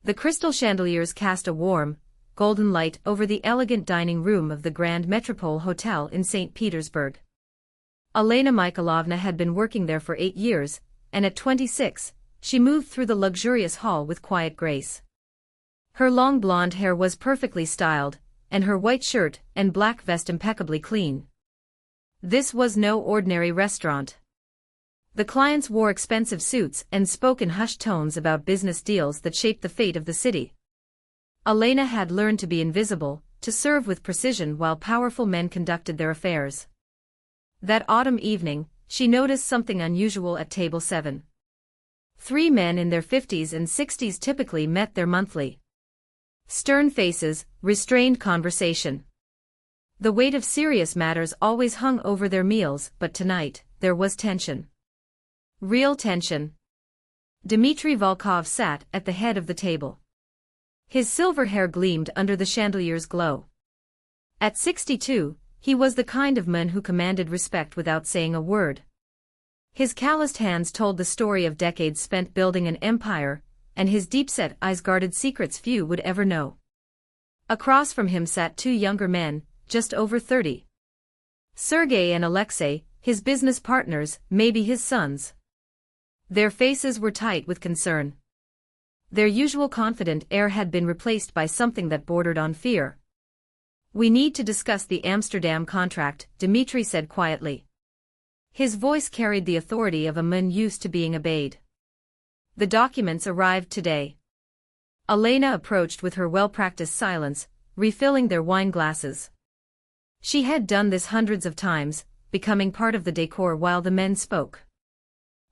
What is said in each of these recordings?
The crystal chandeliers cast a warm, golden light over the elegant dining room of the Grand Metropole Hotel in St. Petersburg. Elena Mikhailovna had been working there for 8 years, and at 26, she moved through the luxurious hall with quiet grace. Her long blonde hair was perfectly styled, and her white shirt and black vest impeccably clean. This was no ordinary restaurant. The clients wore expensive suits and spoke in hushed tones about business deals that shaped the fate of the city. Elena had learned to be invisible, to serve with precision while powerful men conducted their affairs. That autumn evening, she noticed something unusual at table 7. 3 men in their 50s and 60s typically met there monthly. Stern faces, restrained conversation. The weight of serious matters always hung over their meals, but tonight, there was tension. Real tension. Dmitry Volkov sat at the head of the table. His silver hair gleamed under the chandelier's glow. At 62, he was the kind of man who commanded respect without saying a word. His calloused hands told the story of decades spent building an empire, and his deep-set eyes guarded secrets few would ever know. Across from him sat 2 younger men, just over 30. Sergei and Alexei, his business partners, maybe his sons. Their faces were tight with concern. Their usual confident air had been replaced by something that bordered on fear. "We need to discuss the Amsterdam contract," Dmitry said quietly. His voice carried the authority of a man used to being obeyed. "The documents arrived today." Elena approached with her well-practiced silence, refilling their wine glasses. She had done this hundreds of times, becoming part of the decor while the men spoke.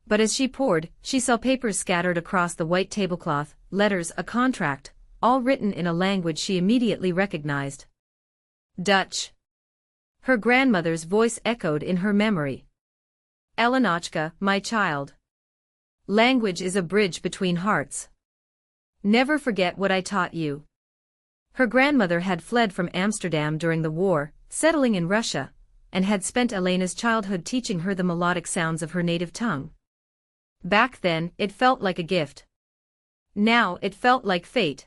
But as she poured, she saw papers scattered across the white tablecloth, letters, a contract, all written in a language she immediately recognized. Dutch. Her grandmother's voice echoed in her memory. "Elenochka, my child. Language is a bridge between hearts. Never forget what I taught you." Her grandmother had fled from Amsterdam during the war, settling in Russia, and had spent Elena's childhood teaching her the melodic sounds of her native tongue. Back then, it felt like a gift. Now it felt like fate.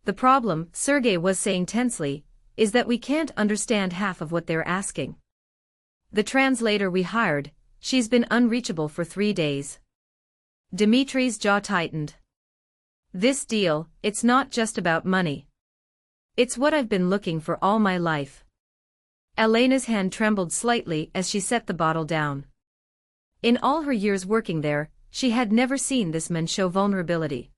"The problem," Sergei was saying tensely, "is that we can't understand half of what they're asking. The translator we hired, she's been unreachable for 3 days." Dmitry's jaw tightened. "This deal, it's not just about money. It's what I've been looking for all my life." Elena's hand trembled slightly as she set the bottle down. In all her years working there, she had never seen this man show vulnerability.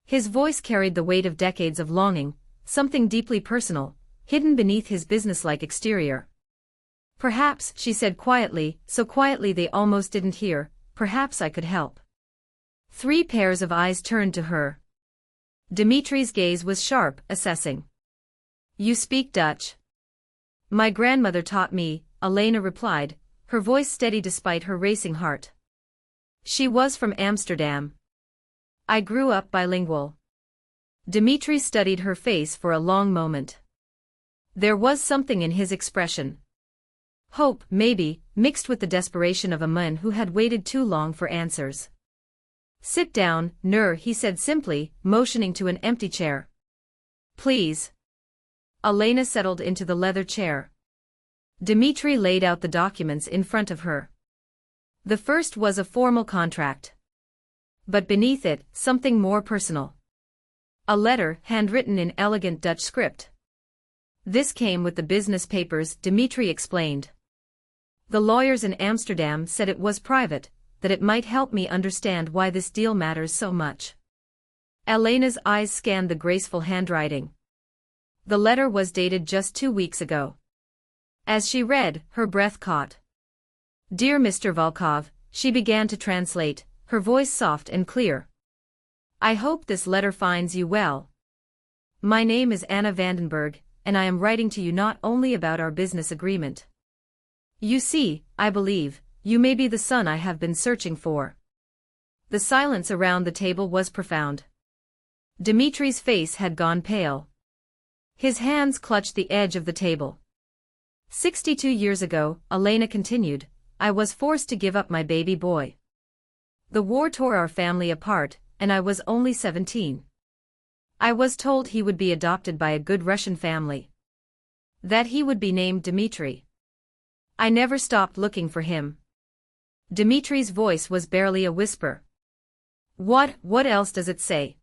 His voice carried the weight of decades of longing, something deeply personal, hidden beneath his businesslike exterior. "Perhaps," she said quietly, so quietly they almost didn't hear, "perhaps I could help." 3 pairs of eyes turned to her. Dmitry's gaze was sharp, assessing. "You speak Dutch?" "My grandmother taught me," Elena replied, her voice steady despite her racing heart. "She was from Amsterdam. I grew up bilingual." Dmitry studied her face for a long moment. There was something in his expression. Hope, maybe, mixed with the desperation of a man who had waited too long for answers. "Sit down, Nur," he said simply, motioning to an empty chair. "Please." Elena settled into the leather chair. Dmitry laid out the documents in front of her. The first was a formal contract. But beneath it, something more personal. A letter, handwritten in elegant Dutch script. "This came with the business papers," Dmitry explained. "The lawyers in Amsterdam said it was private, that it might help me understand why this deal matters so much." Elena's eyes scanned the graceful handwriting. The letter was dated just 2 weeks ago. As she read, her breath caught. "Dear Mr. Volkov," she began to translate, her voice soft and clear. "I hope this letter finds you well. My name is Anna Vandenberg, and I am writing to you not only about our business agreement. You see, I believe, you may be the son I have been searching for." The silence around the table was profound. Dmitry's face had gone pale. His hands clutched the edge of the table. 62 years ago, Elena continued, I was forced to give up my baby boy. The war tore our family apart, and I was only 17. I was told he would be adopted by a good Russian family. That he would be named Dmitri. I never stopped looking for him. Dmitri's voice was barely a whisper. What else does it say?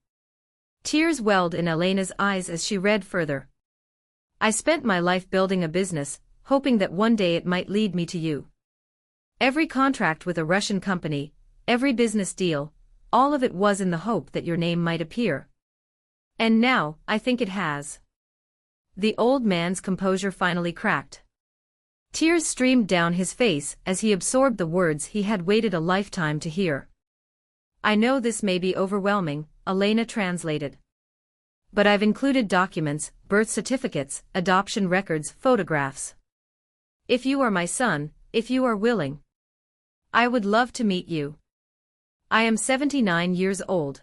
Tears welled in Elena's eyes as she read further. I spent my life building a business, hoping that one day it might lead me to you. Every contract with a Russian company, every business deal, all of it was in the hope that your name might appear. And now, I think it has. The old man's composure finally cracked. Tears streamed down his face as he absorbed the words he had waited a lifetime to hear. I know this may be overwhelming, Elena translated. But I've included documents, birth certificates, adoption records, photographs. If you are my son, if you are willing, I would love to meet you. I am 79 years old.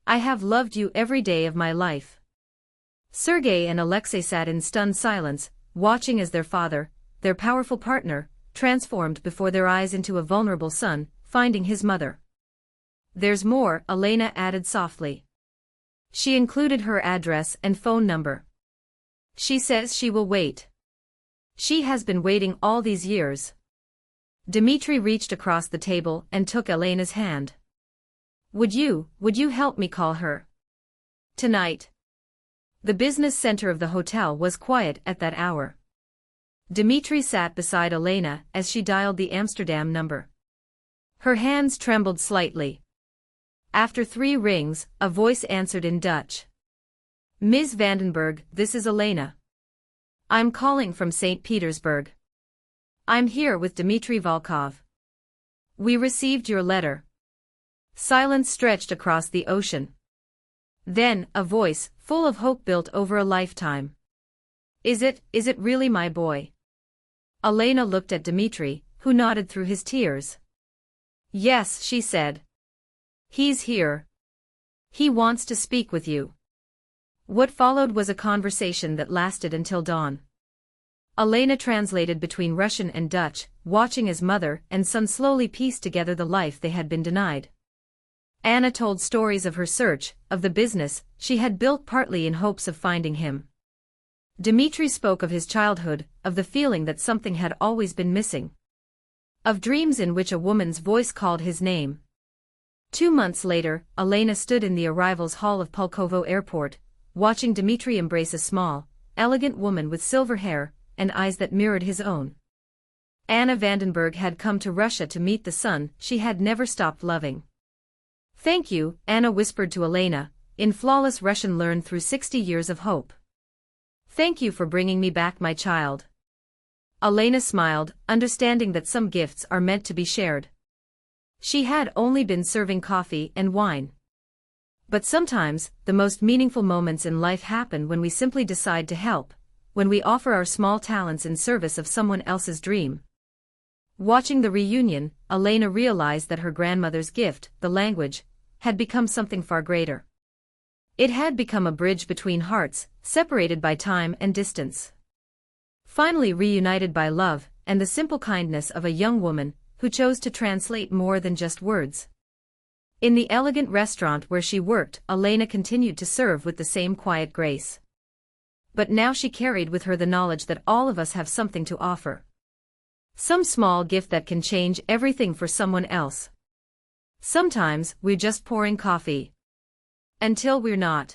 I have loved you every day of my life. Sergei and Alexei sat in stunned silence, watching as their father, their powerful partner, transformed before their eyes into a vulnerable son, finding his mother. There's more, Elena added softly. She included her address and phone number. She says she will wait. She has been waiting all these years. Dmitri reached across the table and took Elena's hand. Would you help me call her? Tonight. The business center of the hotel was quiet at that hour. Dmitri sat beside Elena as she dialed the Amsterdam number. Her hands trembled slightly. After 3 rings, a voice answered in Dutch. Ms. Vandenberg, this is Elena. I'm calling from St. Petersburg. I'm here with Dmitri Volkov. We received your letter. Silence stretched across the ocean. Then, a voice, full of hope built over a lifetime. Is it really my boy? Elena looked at Dmitri, who nodded through his tears. Yes, she said. He's here. He wants to speak with you. What followed was a conversation that lasted until dawn. Elena translated between Russian and Dutch, watching as mother and son slowly pieced together the life they had been denied. Anna told stories of her search, of the business she had built partly in hopes of finding him. Dmitri spoke of his childhood, of the feeling that something had always been missing. Of dreams in which a woman's voice called his name. 2 months later, Elena stood in the arrivals hall of Pulkovo Airport, watching Dmitri embrace a small, elegant woman with silver hair and eyes that mirrored his own. Anna Vandenberg had come to Russia to meet the son she had never stopped loving. Thank you, Anna whispered to Elena, in flawless Russian learned through 60 years of hope. Thank you for bringing me back my child. Elena smiled, understanding that some gifts are meant to be shared. She had only been serving coffee and wine. But sometimes, the most meaningful moments in life happen when we simply decide to help, when we offer our small talents in service of someone else's dream. Watching the reunion, Elena realized that her grandmother's gift, the language, had become something far greater. It had become a bridge between hearts, separated by time and distance. Finally reunited by love and the simple kindness of a young woman who chose to translate more than just words. In the elegant restaurant where she worked, Elena continued to serve with the same quiet grace. But now she carried with her the knowledge that all of us have something to offer. Some small gift that can change everything for someone else. Sometimes we're just pouring coffee. Until we're not.